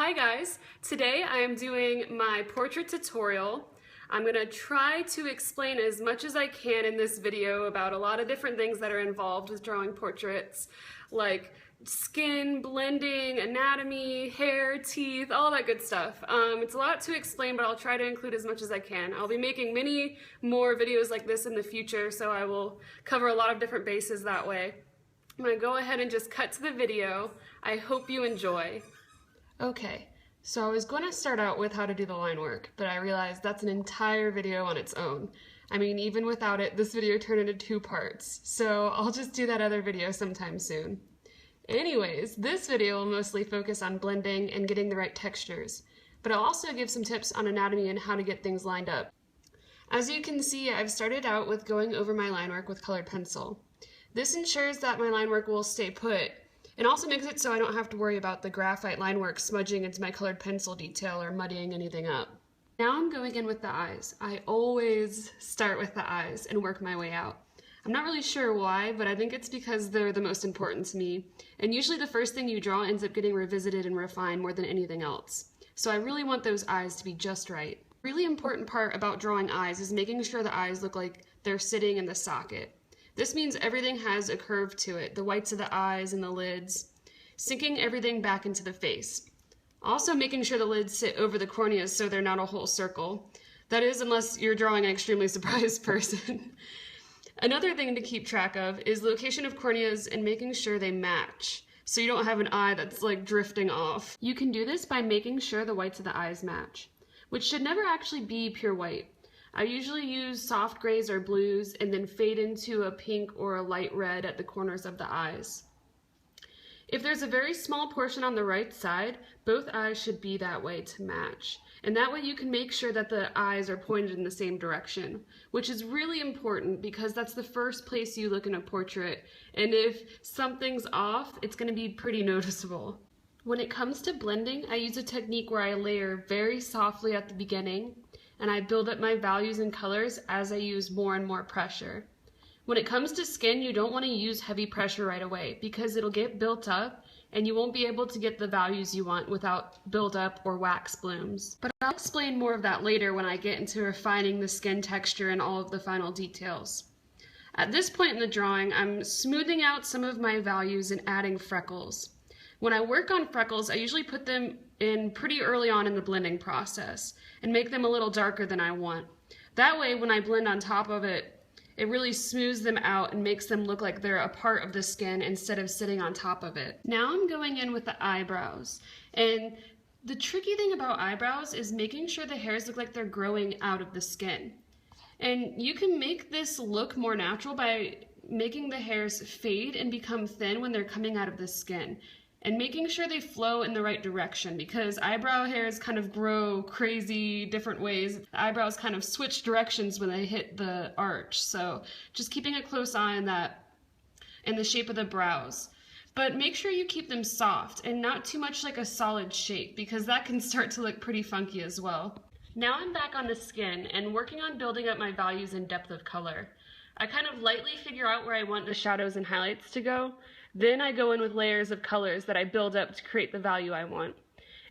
Hi guys, today I am doing my portrait tutorial. I'm going to try to explain as much as I can in this video about a lot of different things that are involved with drawing portraits, like skin, blending, anatomy, hair, teeth, all that good stuff. It's a lot to explain, but I'll try to include as much as I can. I'll be making many more videos like this in the future, so I will cover a lot of different bases that way. I'm going to go ahead and just cut to the video. I hope you enjoy. Okay, so I was going to start out with how to do the line work, but I realized that's an entire video on its own. I mean, even without it, this video turned into 2 parts, so I'll just do that other video sometime soon. Anyways, this video will mostly focus on blending and getting the right textures, but I'll also give some tips on anatomy and how to get things lined up. As you can see, I've started out with going over my line work with colored pencil. This ensures that my line work will stay put, and also makes it so I don't have to worry about the graphite line work smudging into my colored pencil detail or muddying anything up. Now I'm going in with the eyes. I always start with the eyes and work my way out. I'm not really sure why, but I think it's because they're the most important to me, and usually the first thing you draw ends up getting revisited and refined more than anything else. So I really want those eyes to be just right. A really important part about drawing eyes is making sure the eyes look like they're sitting in the socket. This means everything has a curve to it, the whites of the eyes and the lids, sinking everything back into the face. Also making sure the lids sit over the corneas so they're not a whole circle. That is, unless you're drawing an extremely surprised person. Another thing to keep track of is location of corneas and making sure they match, so you don't have an eye that's like drifting off. You can do this by making sure the whites of the eyes match, which should never actually be pure white. I usually use soft grays or blues and then fade into a pink or a light red at the corners of the eyes. If there's a very small portion on the right side, both eyes should be that way to match. And that way you can make sure that the eyes are pointed in the same direction, which is really important because that's the first place you look in a portrait. And if something's off, it's going to be pretty noticeable. When it comes to blending, I use a technique where I layer very softly at the beginning, and I build up my values and colors as I use more and more pressure. When it comes to skin, you don't want to use heavy pressure right away because it'll get built up and you won't be able to get the values you want without build-up or wax blooms. But I'll explain more of that later when I get into refining the skin texture and all of the final details. At this point in the drawing, I'm smoothing out some of my values and adding freckles. When I work on freckles, I usually put them in pretty early on in the blending process and make them a little darker than I want. That way, when I blend on top of it, it really smooths them out and makes them look like they're a part of the skin instead of sitting on top of it. Now I'm going in with the eyebrows. And the tricky thing about eyebrows is making sure the hairs look like they're growing out of the skin. And you can make this look more natural by making the hairs fade and become thin when they're coming out of the skin, and making sure they flow in the right direction, because eyebrow hairs kind of grow crazy different ways. The eyebrows kind of switch directions when they hit the arch, so just keeping a close eye on that and the shape of the brows. But make sure you keep them soft and not too much like a solid shape, because that can start to look pretty funky as well. Now I'm back on the skin and working on building up my values and depth of color. I kind of lightly figure out where I want the shadows and highlights to go. Then I go in with layers of colors that I build up to create the value I want.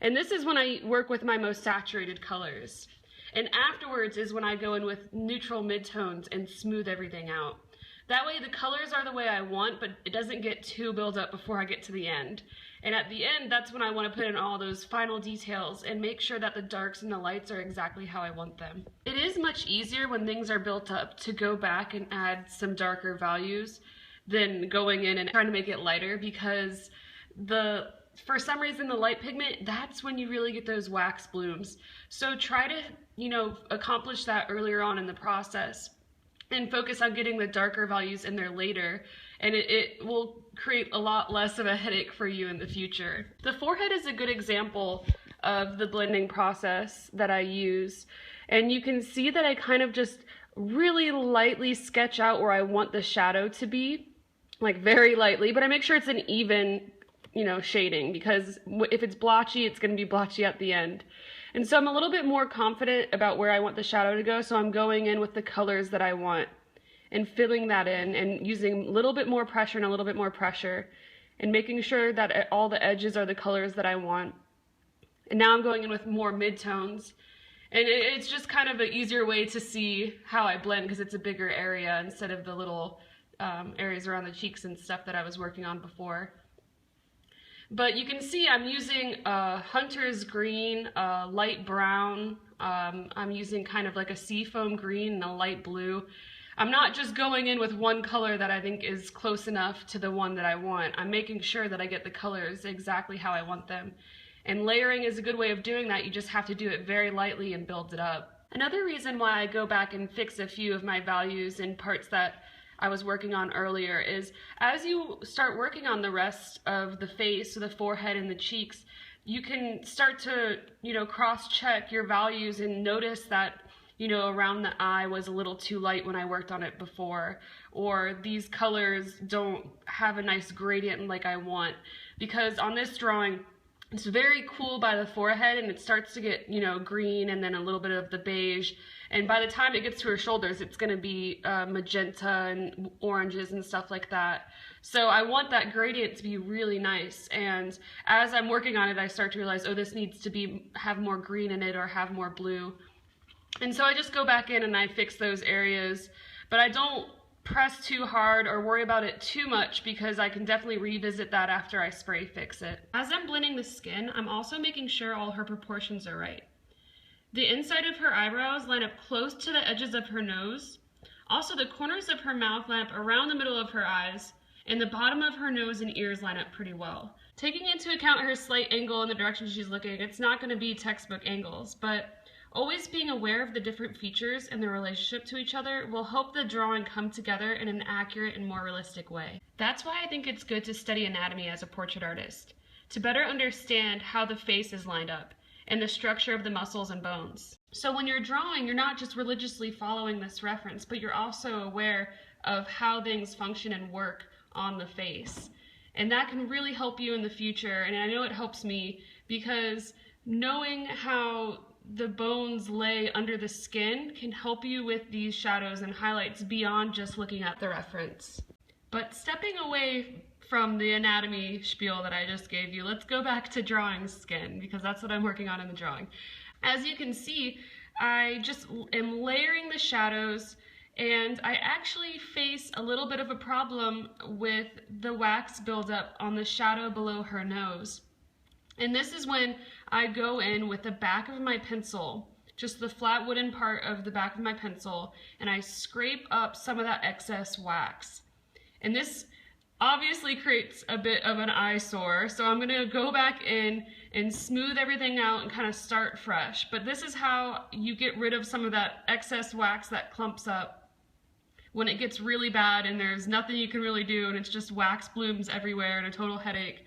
And this is when I work with my most saturated colors. And afterwards is when I go in with neutral midtones and smooth everything out. That way the colors are the way I want, but it doesn't get too built up before I get to the end. And at the end, that's when I want to put in all those final details and make sure that the darks and the lights are exactly how I want them. It is much easier when things are built up to go back and add some darker values than going in and trying to make it lighter, because for some reason the light pigment, that's when you really get those wax blooms. So try to, accomplish that earlier on in the process and focus on getting the darker values in there later, and it will create a lot less of a headache for you in the future. The forehead is a good example of the blending process that I use, and you can see that I kind of just really lightly sketch out where I want the shadow to be, like very lightly, but I make sure it's an even, shading, because if it's blotchy, it's going to be blotchy at the end. And so I'm a little bit more confident about where I want the shadow to go, so I'm going in with the colors that I want and filling that in and using a little bit more pressure and a little bit more pressure and making sure that all the edges are the colors that I want. And now I'm going in with more midtones. And it's just kind of an easier way to see how I blend because it's a bigger area instead of the little areas around the cheeks and stuff that I was working on before. But you can see I'm using Hunter's green, light brown. I'm using kind of like a seafoam green and a light blue. I'm not just going in with one color that I think is close enough to the one that I want. I'm making sure that I get the colors exactly how I want them. And layering is a good way of doing that. You just have to do it very lightly and build it up. Another reason why I go back and fix a few of my values in parts that I was working on earlier is as you start working on the rest of the face, so the forehead and the cheeks, you can start to, cross-check your values and notice that, around the eye was a little too light when I worked on it before, or these colors don't have a nice gradient like I want. Because on this drawing, it's very cool by the forehead and it starts to get, green and then a little bit of the beige. And by the time it gets to her shoulders, it's going to be magenta and oranges and stuff like that. So I want that gradient to be really nice. And as I'm working on it, I start to realize, oh, this needs to have more green in it or have more blue. And so I just go back in and I fix those areas. But I don't press too hard or worry about it too much because I can definitely revisit that after I spray fix it. As I'm blending the skin, I'm also making sure all her proportions are right. The inside of her eyebrows line up close to the edges of her nose. Also, the corners of her mouth line up around the middle of her eyes, and the bottom of her nose and ears line up pretty well. Taking into account her slight angle in the direction she's looking, it's not going to be textbook angles, but always being aware of the different features and their relationship to each other will help the drawing come together in an accurate and more realistic way. That's why I think it's good to study anatomy as a portrait artist, to better understand how the face is lined up and the structure of the muscles and bones. So when you're drawing, you're not just religiously following this reference, but you're also aware of how things function and work on the face. And that can really help you in the future, and I know it helps me because knowing how the bones lay under the skin can help you with these shadows and highlights beyond just looking at the reference. But stepping away from the anatomy spiel that I just gave you, let's go back to drawing skin because that's what I'm working on in the drawing. As you can see, I just am layering the shadows, and I actually face a little bit of a problem with the wax buildup on the shadow below her nose. And this is when I go in with the back of my pencil, just the flat wooden part of the back of my pencil, and I scrape up some of that excess wax. And this obviously creates a bit of an eyesore, so I'm gonna go back in and smooth everything out and kind of start fresh. But this is how you get rid of some of that excess wax that clumps up when it gets really bad and there's nothing you can really do and it's just wax blooms everywhere and a total headache.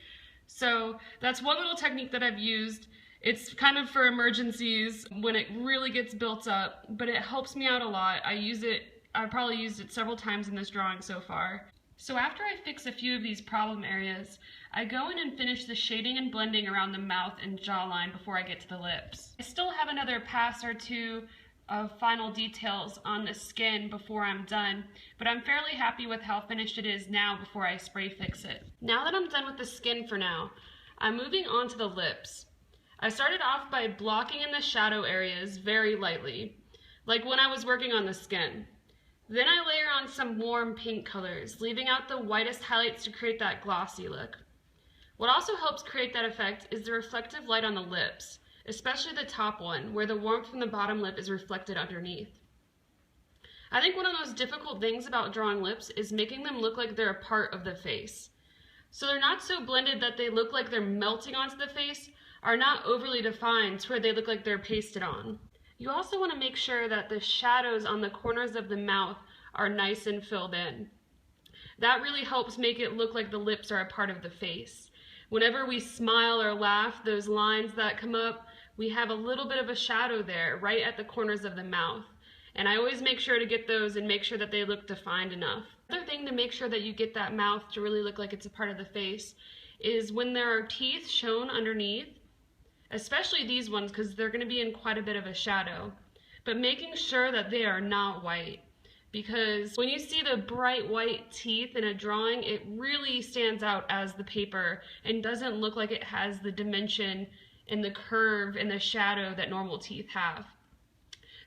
So that's one little technique that I've used. It's kind of for emergencies when it really gets built up, but it helps me out a lot. I've probably used it several times in this drawing so far. So after I fix a few of these problem areas, I go in and finish the shading and blending around the mouth and jawline before I get to the lips. I still have another pass or two of final details on the skin before I'm done, but I'm fairly happy with how finished it is now before I spray fix it. Now that I'm done with the skin for now, I'm moving on to the lips. I started off by blocking in the shadow areas very lightly, like when I was working on the skin. Then I layer on some warm pink colors, leaving out the whitest highlights to create that glossy look. What also helps create that effect is the reflective light on the lips, especially the top one, where the warmth from the bottom lip is reflected underneath. I think one of the most difficult things about drawing lips is making them look like they're a part of the face. So they're not so blended that they look like they're melting onto the face, are not overly defined to where they look like they're pasted on. You also want to make sure that the shadows on the corners of the mouth are nice and filled in. That really helps make it look like the lips are a part of the face. Whenever we smile or laugh, those lines that come up, we have a little bit of a shadow there right at the corners of the mouth. And I always make sure to get those and make sure that they look defined enough. Another thing to make sure that you get that mouth to really look like it's a part of the face is when there are teeth shown underneath, especially these ones because they're going to be in quite a bit of a shadow, but making sure that they are not white, because when you see the bright white teeth in a drawing, it really stands out as the paper and doesn't look like it has the dimension and the curve and the shadow that normal teeth have.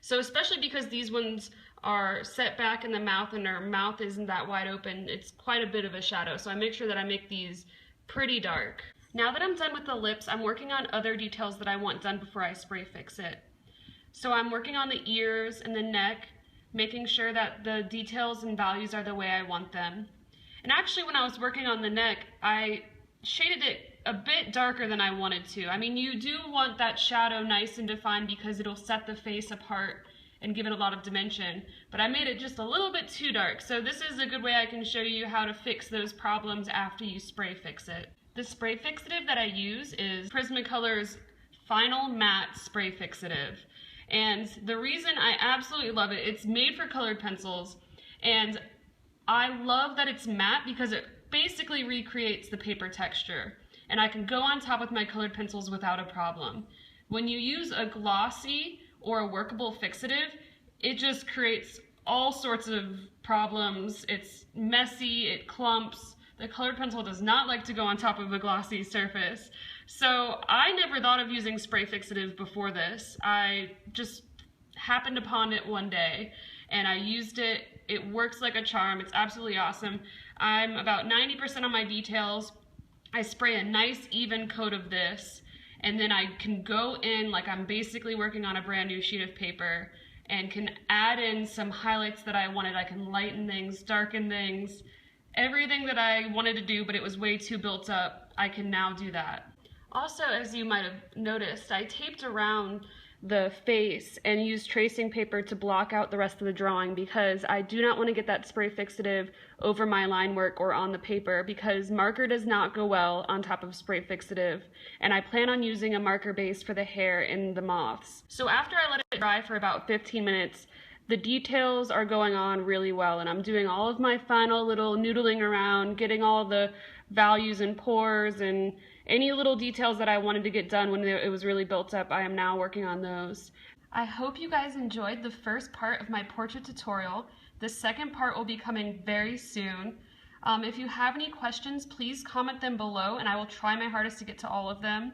So especially because these ones are set back in the mouth and their mouth isn't that wide open, it's quite a bit of a shadow. So I make sure that I make these pretty dark. Now that I'm done with the lips, I'm working on other details that I want done before I spray fix it. So I'm working on the ears and the neck, making sure that the details and values are the way I want them. And actually when I was working on the neck, I shaded it a bit darker than I wanted to. I mean, you do want that shadow nice and defined because it'll set the face apart and give it a lot of dimension, but I made it just a little bit too dark. So this is a good way I can show you how to fix those problems after you spray fix it. The spray fixative that I use is Prismacolor's Final Matte Spray Fixative. And the reason I absolutely love it, it's made for colored pencils, and I love that it's matte because it basically recreates the paper texture, and I can go on top with my colored pencils without a problem. When you use a glossy or a workable fixative, it just creates all sorts of problems. It's messy, it clumps. The colored pencil does not like to go on top of a glossy surface. So I never thought of using spray fixative before this. I just happened upon it one day and I used it. It works like a charm. It's absolutely awesome. I'm about 90% on my details. I spray a nice even coat of this, and then I can go in like I'm basically working on a brand new sheet of paper and can add in some highlights that I wanted. I can lighten things, darken things, everything that I wanted to do, but it was way too built up. I can now do that. Also, as you might have noticed, I taped around the face and used tracing paper to block out the rest of the drawing because I do not want to get that spray fixative over my line work or on the paper, because marker does not go well on top of spray fixative, and I plan on using a marker base for the hair and the moths. So after I let it dry for about 15 minutes, the details are going on really well, and I'm doing all of my final little noodling around, getting all the values and pores and any little details that I wanted to get done when it was really built up. I am now working on those. I hope you guys enjoyed the first part of my portrait tutorial. The second part will be coming very soon. If you have any questions, please comment them below and I will try my hardest to get to all of them.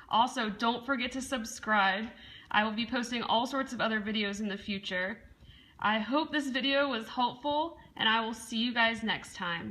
Also, don't forget to subscribe. I will be posting all sorts of other videos in the future. I hope this video was helpful, and I will see you guys next time.